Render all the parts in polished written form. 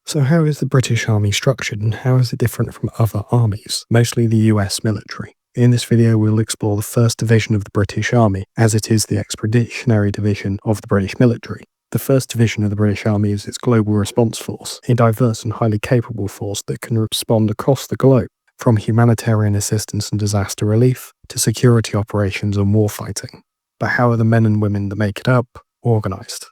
So how is the British Army structured and how is it different from other armies, mostly the US military? In this video we'll explore the 1st Division of the British Army, as it is the expeditionary division of the British military. The 1st Division of the British Army is its Global Response Force, a diverse and highly capable force that can respond across the globe, from humanitarian assistance and disaster relief to security operations and warfighting. But how are the men and women that make it up organised?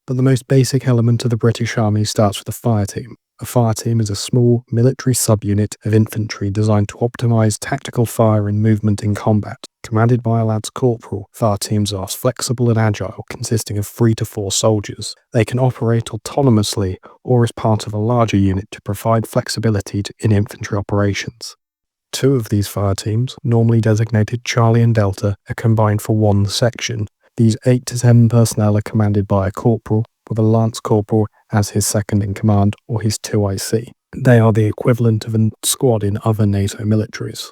But the most basic element of the British Army starts with a fire team. A fire team is a small military subunit of infantry designed to optimise tactical fire and movement in combat. Commanded by a Lance Corporal, fire teams are flexible and agile, consisting of 3 to 4 soldiers. They can operate autonomously or as part of a larger unit to provide flexibility in infantry operations. 2 of these fire teams, normally designated Charlie and Delta, are combined for one section. These 8 to 10 personnel are commanded by a corporal, with a Lance Corporal as his second in command or his 2IC. They are the equivalent of a squad in other NATO militaries.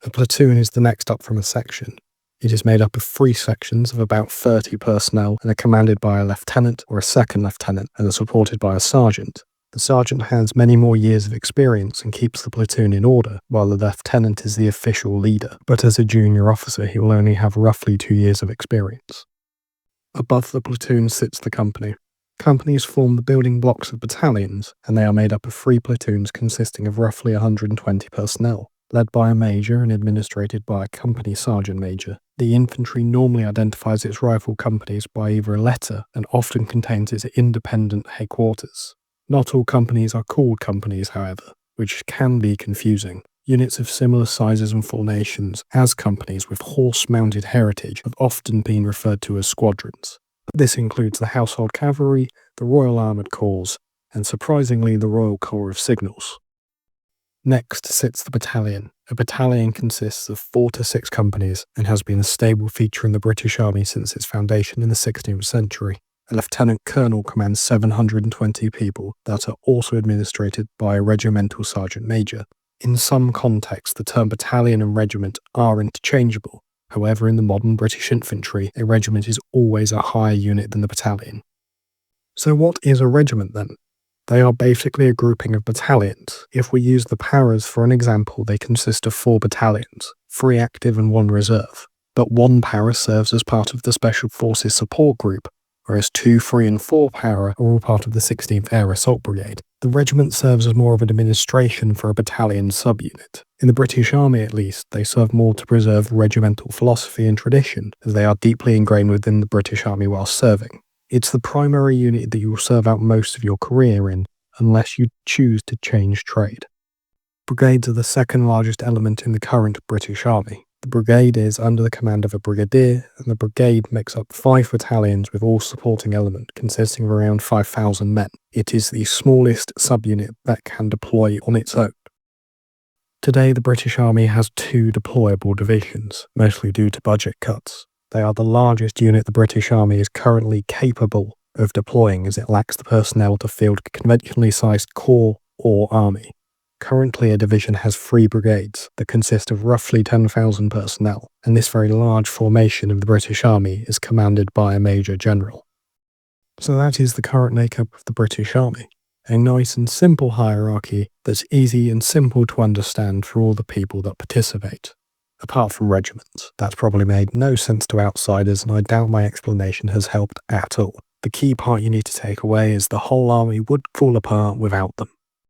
A platoon is the next up from a section. It is made up of 3 sections of about 30 personnel and are commanded by a lieutenant or a second lieutenant and are supported by a sergeant. The sergeant has many more years of experience and keeps the platoon in order, while the lieutenant is the official leader, but as a junior officer he will only have roughly 2 years of experience. Above the platoon sits the company. Companies form the building blocks of battalions, and they are made up of 3 platoons consisting of roughly 120 personnel, led by a major and administrated by a company sergeant major. The infantry normally identifies its rival companies by either a letter and often contains its independent headquarters. Not all companies are called companies, however, which can be confusing. Units of similar sizes and formations as companies with horse-mounted heritage have often been referred to as squadrons. This includes the Household Cavalry, the Royal Armoured Corps, and surprisingly the Royal Corps of Signals. Next sits the battalion. A battalion consists of 4 to 6 companies and has been a stable feature in the British Army since its foundation in the 16th century. A lieutenant colonel commands 720 people that are also administrated by a regimental sergeant major. In some contexts, the term battalion and regiment are interchangeable. However, in the modern British infantry, a regiment is always a higher unit than the battalion. So what is a regiment then? They are basically a grouping of battalions. If we use the paras for an example, they consist of 4 battalions, 3 active and 1 reserve. But 1 para serves as part of the Special Forces Support Group, whereas 2, 3 and 4 para are all part of the 16th Air Assault Brigade. The regiment serves as more of an administration for a battalion subunit. In the British Army at least, they serve more to preserve regimental philosophy and tradition, as they are deeply ingrained within the British Army while serving. It's the primary unit that you will serve out most of your career in, unless you choose to change trade. Brigades are the second largest element in the current British Army. The brigade is under the command of a brigadier, and the brigade makes up 5 battalions with all supporting element consisting of around 5,000 men. It is the smallest subunit that can deploy on its own. Today the British Army has 2 deployable divisions, mostly due to budget cuts. They are the largest unit the British Army is currently capable of deploying, as it lacks the personnel to field a conventionally sized corps or army. Currently, a division has 3 brigades that consist of roughly 10,000 personnel, and this very large formation of the British Army is commanded by a Major General. So that is the current makeup of the British Army. A nice and simple hierarchy that's easy and simple to understand for all the people that participate. Apart from regiments, that's probably made no sense to outsiders, and I doubt my explanation has helped at all. The key part you need to take away is the whole army would fall apart without them.